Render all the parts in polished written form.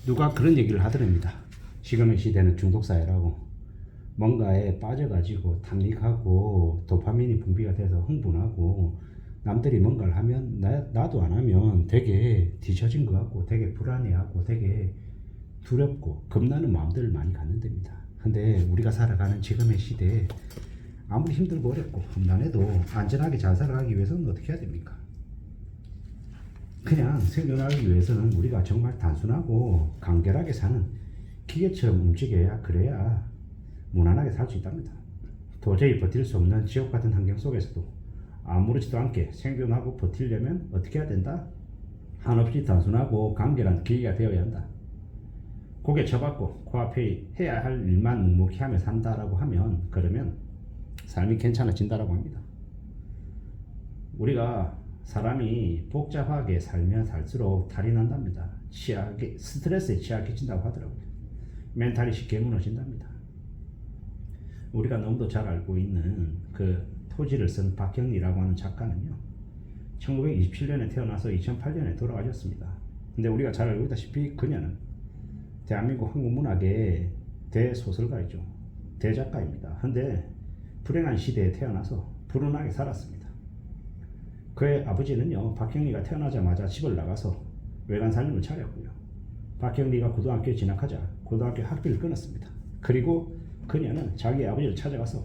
누가 그런 얘기를 하더랍니다. 지금의 시대는 중독사회라고. 뭔가에 빠져가지고 탐닉하고 도파민이 분비가 돼서 흥분하고 남들이 뭔가를 하면 나도 안 하면 되게 뒤처진 것 같고 되게 불안해하고 되게 두렵고 겁나는 마음들을 많이 갖는답니다. 근데 우리가 살아가는 지금의 시대에 아무리 힘들고 어렵고 험난해도 안전하게 잘 살아가기 위해서는 어떻게 해야 됩니까? 그냥 생존하기 위해서는 우리가 정말 단순하고 간결하게 사는 기계처럼 움직여야 그래야 무난하게 살 수 있답니다. 도저히 버틸 수 없는 지옥 같은 환경 속에서도 아무렇지도 않게 생존하고 버틸려면 어떻게 해야 된다? 한없이 단순하고 간결한 기계가 되어야 한다. 고개 쳐박고 코앞에 해야 할 일만 묵묵히 하며 산다라고 하면 그러면 삶이 괜찮아진다라고 합니다. 우리가 사람이 복잡하게 살면 살수록 탈이 난답니다. 스트레스에 취약해진다고 하더라고요. 멘탈이 쉽게 무너진답니다. 우리가 너무도 잘 알고 있는 그 토지를 쓴 박경리라고 하는 작가는요, 1927년에 태어나서 2008년에 돌아가셨습니다. 근데 우리가 잘 알고 있다시피 그녀는 대한민국 한국문학의 대소설가이죠. 대작가입니다. 근데 불행한 시대에 태어나서 불운하게 살았습니다. 그의 아버지는요, 박경리가 태어나자마자 집을 나가서 외간 살림을 차렸고요. 박경리가 고등학교에 진학하자 고등학교 학비를 끊었습니다. 그리고 그녀는 자기 아버지를 찾아가서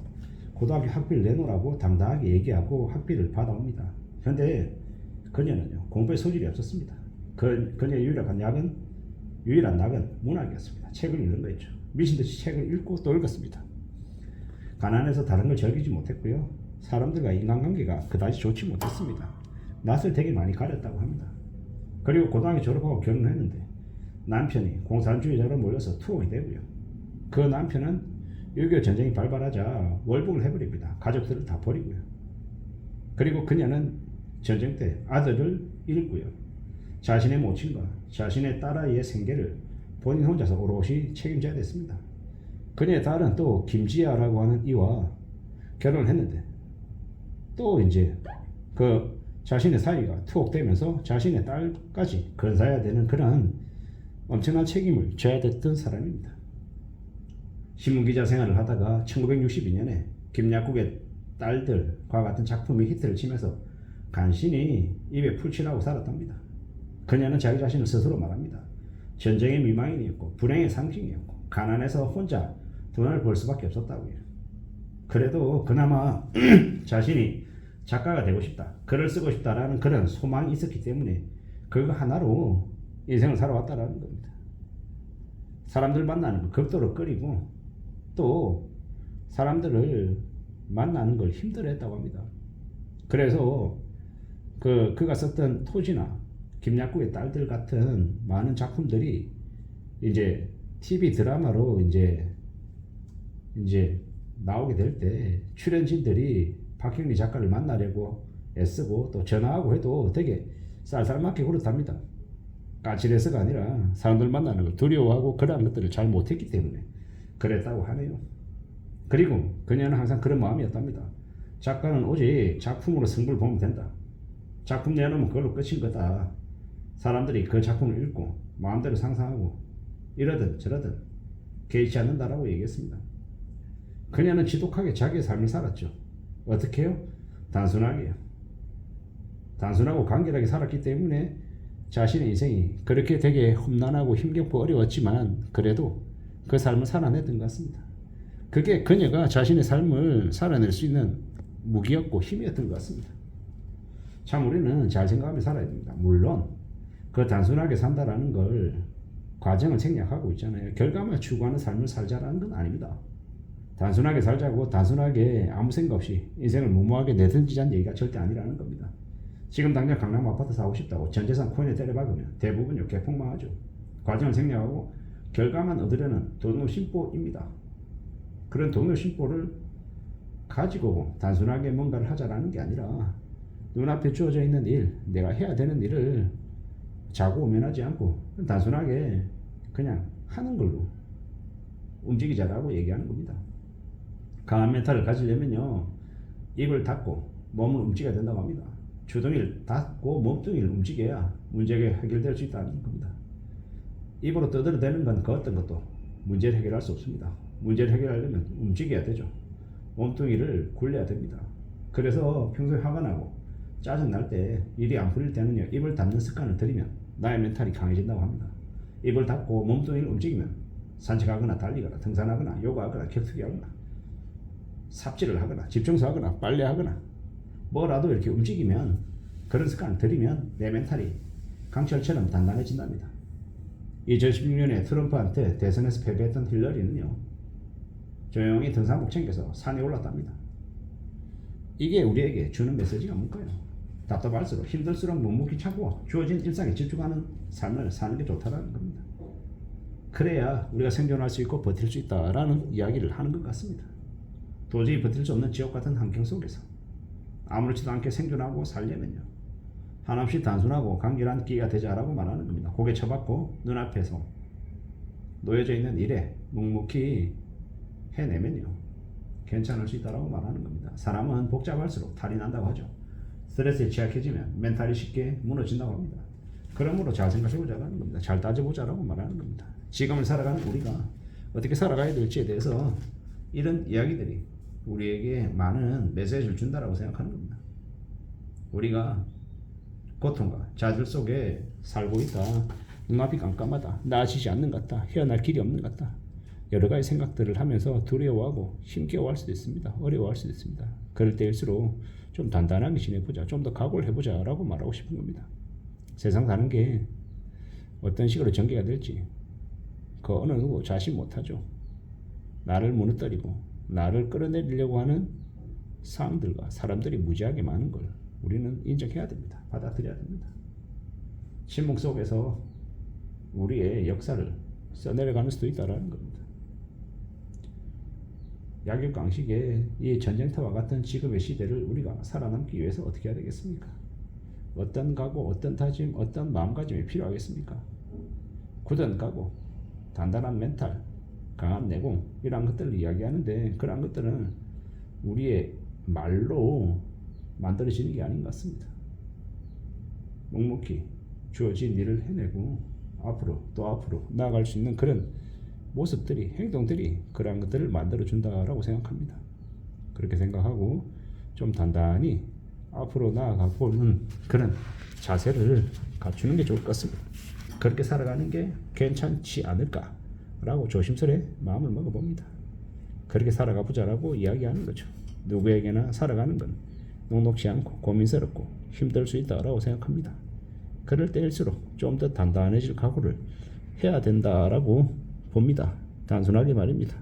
고등학교 학비를 내놓으라고 당당하게 얘기하고 학비를 받아옵니다. 그런데 그녀는요, 공부에 소질이 없었습니다. 그녀의 유일한 낙은 문학이었습니다. 책을 읽는 거였죠. 미친듯이 책을 읽고 또 읽었습니다. 가난해서 다른 걸 즐기지 못했고요. 사람들과 인간관계가 그다지 좋지 못했습니다. 낯을 되게 많이 가렸다고 합니다. 그리고 고등학교 졸업하고 결혼했는데 남편이 공산주의자로 몰려서 투옥이 되고요. 그 남편은 6.25 전쟁이 발발하자 월북을 해버립니다. 가족들을 다 버리고요. 그리고 그녀는 전쟁 때 아들을 잃고요. 자신의 모친과 자신의 딸아이의 생계를 본인 혼자서 오롯이 책임져야 됐습니다. 그녀의 딸은 또 김지아라고 하는 이와 결혼을 했는데 또 이제 그 자신의 사위가 투옥되면서 자신의 딸까지 건사해야 되는 그런 엄청난 책임을 져야 됐던 사람입니다. 신문기자 생활을 하다가 1962년에 김약국의 딸들과 같은 작품이 히트를 치면서 간신히 입에 풀칠하고 살았답니다. 그녀는 자기 자신을 스스로 말합니다. 전쟁의 미망인이었고 불행의 상징이었고 가난해서 혼자 돈을 벌 수밖에 없었다고요. 그래도 그나마 자신이 작가가 되고 싶다, 글을 쓰고 싶다라는 그런 소망이 있었기 때문에 그거 하나로 인생을 살아왔다라는 겁니다. 사람들 만나는 거 극도로 꺼리고 또 사람들을 만나는 걸 힘들어했다고 합니다. 그래서 그가 썼던 토지나 김약국의 딸들 같은 많은 작품들이 이제 TV 드라마로 이제 나오게 될 때 출연진들이 박경리 작가를 만나려고 애쓰고 또 전화하고 해도 되게 쌀쌀맞게 그렇답니다. 까칠해서가 아니라 사람들 만나는 걸 두려워하고 그러한 것들을 잘 못했기 때문에 그랬다고 하네요. 그리고 그녀는 항상 그런 마음이었답니다. 작가는 오직 작품으로 승부를 보면 된다. 작품 내놓으면 그걸로 끝인 거다. 사람들이 그 작품을 읽고 마음대로 상상하고 이러든 저러든 개의치 않는다라고 얘기했습니다. 그녀는 지독하게 자기의 삶을 살았죠. 어떻게 해요? 단순하게요. 단순하고 간결하게 살았기 때문에 자신의 인생이 그렇게 되게 험난하고 힘겹고 어려웠지만 그래도 그 삶을 살아냈던 것 같습니다. 그게 그녀가 자신의 삶을 살아낼 수 있는 무기였고 힘이었던 것 같습니다. 참 우리는 잘 생각하며 살아야 됩니다. 물론 그 단순하게 산다라는 걸 과정을 생략하고 있잖아요. 결과만 추구하는 삶을 살자라는 건 아닙니다. 단순하게 살자고 단순하게 아무 생각 없이 인생을 무모하게 내던지자는 얘기가 절대 아니라는 겁니다. 지금 당장 강남 아파트 사고 싶다고 전 재산 코인에 때려박으면 대부분 개폭망하죠. 과정을 생략하고 결과만 얻으려는 도노 심보입니다. 그런 도노 심보를 가지고 단순하게 뭔가를 하자라는 게 아니라 눈앞에 주어져 있는 일, 내가 해야 되는 일을 자고 오면하지 않고 단순하게 그냥 하는 걸로 움직이자라고 얘기하는 겁니다. 강한 멘탈을 가지려면요, 입을 닫고 몸을 움직여야 된다고 합니다. 주둥이를 닫고 몸뚱이를 움직여야 문제가 해결될 수 있다는 겁니다. 입으로 떠들어대는 건 그 어떤 것도 문제를 해결할 수 없습니다. 문제를 해결하려면 움직여야 되죠. 몸뚱이를 굴려야 됩니다. 그래서 평소에 화가 나고 짜증 날 때 일이 안 풀릴 때는요, 입을 닫는 습관을 들이면 나의 멘탈이 강해진다고 합니다. 입을 닫고 몸뚱이를 움직이면 산책하거나 달리거나 등산하거나 요가하거나 격투기 하거나 삽질을 하거나 집청소하거나 빨래하거나 뭐라도 이렇게 움직이면, 그런 습관을 들이면 내 멘탈이 강철처럼 단단해진답니다. 2016년에 트럼프한테 대선에서 패배했던 힐러리는요, 조용히 등산복 챙겨서 산에 올랐답니다. 이게 우리에게 주는 메시지가 뭘까요? 답답할수록 힘들수록 묵묵히 참고 주어진 일상에 집중하는 삶을 사는 게 좋다는 겁니다. 그래야 우리가 생존할 수 있고 버틸 수 있다라는 이야기를 하는 것 같습니다. 도저히 버틸 수 없는 지옥 같은 환경 속에서 아무렇지도 않게 생존하고 살려면요, 한없이 단순하고 간결한 끼가 되자라고 말하는 겁니다. 고개 쳐박고 눈앞에서 놓여져 있는 일에 묵묵히 해내면요, 괜찮을 수 있다고 말하는 겁니다. 사람은 복잡할수록 탈이 난다고 하죠. 스트레스에 취약해지면 멘탈이 쉽게 무너진다고 합니다. 그러므로 잘 생각해보자라는 겁니다. 잘 따져보자라고 말하는 겁니다. 지금을 살아가는 우리가 어떻게 살아가야 될지에 대해서 이런 이야기들이 우리에게 많은 메시지를 준다라고 생각하는 겁니다. 우리가 고통과 좌절 속에 살고 있다, 눈앞이 깜깜하다, 나아지지 않는 것 같다, 헤어날 길이 없는 것 같다, 여러 가지 생각들을 하면서 두려워하고 힘겨워할 수도 있습니다. 어려워할 수도 있습니다. 그럴 때일수록 좀 단단하게 지내보자, 좀 더 각오를 해보자 라고 말하고 싶은 겁니다. 세상 사는 게 어떤 식으로 전개가 될지 그 어느 누구 자신 못하죠. 나를 무너뜨리고 나를 끌어내리려고 하는 상황들과 사람들이 무지하게 많은 걸 우리는 인정해야 됩니다. 받아들여야 됩니다. 침묵 속에서 우리의 역사를 써내려가는 수도 있다는 겁니다. 약육강식의 이 전쟁터와 같은 지금의 시대를 우리가 살아남기 위해서 어떻게 해야 되겠습니까? 어떤 각오, 어떤 다짐, 어떤 마음가짐이 필요하겠습니까? 굳은 각오, 단단한 멘탈, 강한 내공, 이런 것들을 이야기하는데, 그런 것들은 우리의 말로 만들어지는 게 아닌 것 같습니다. 묵묵히 주어진 일을 해내고 앞으로 또 앞으로 나아갈 수 있는 그런 모습들이, 행동들이 그러한 것들을 만들어준다라고 생각합니다. 그렇게 생각하고 좀 단단히 앞으로 나아가보는 그런 자세를 갖추는 게 좋을 것 같습니다. 그렇게 살아가는 게 괜찮지 않을까라고 조심스레 마음을 먹어봅니다. 그렇게 살아가보자라고 이야기하는 거죠. 누구에게나 살아가는 건 녹록지 않고 고민스럽고 힘들 수 있다라고 생각합니다. 그럴 때일수록 좀 더 단단해질 각오를 해야 된다라고 봅니다. 단순하게 말입니다.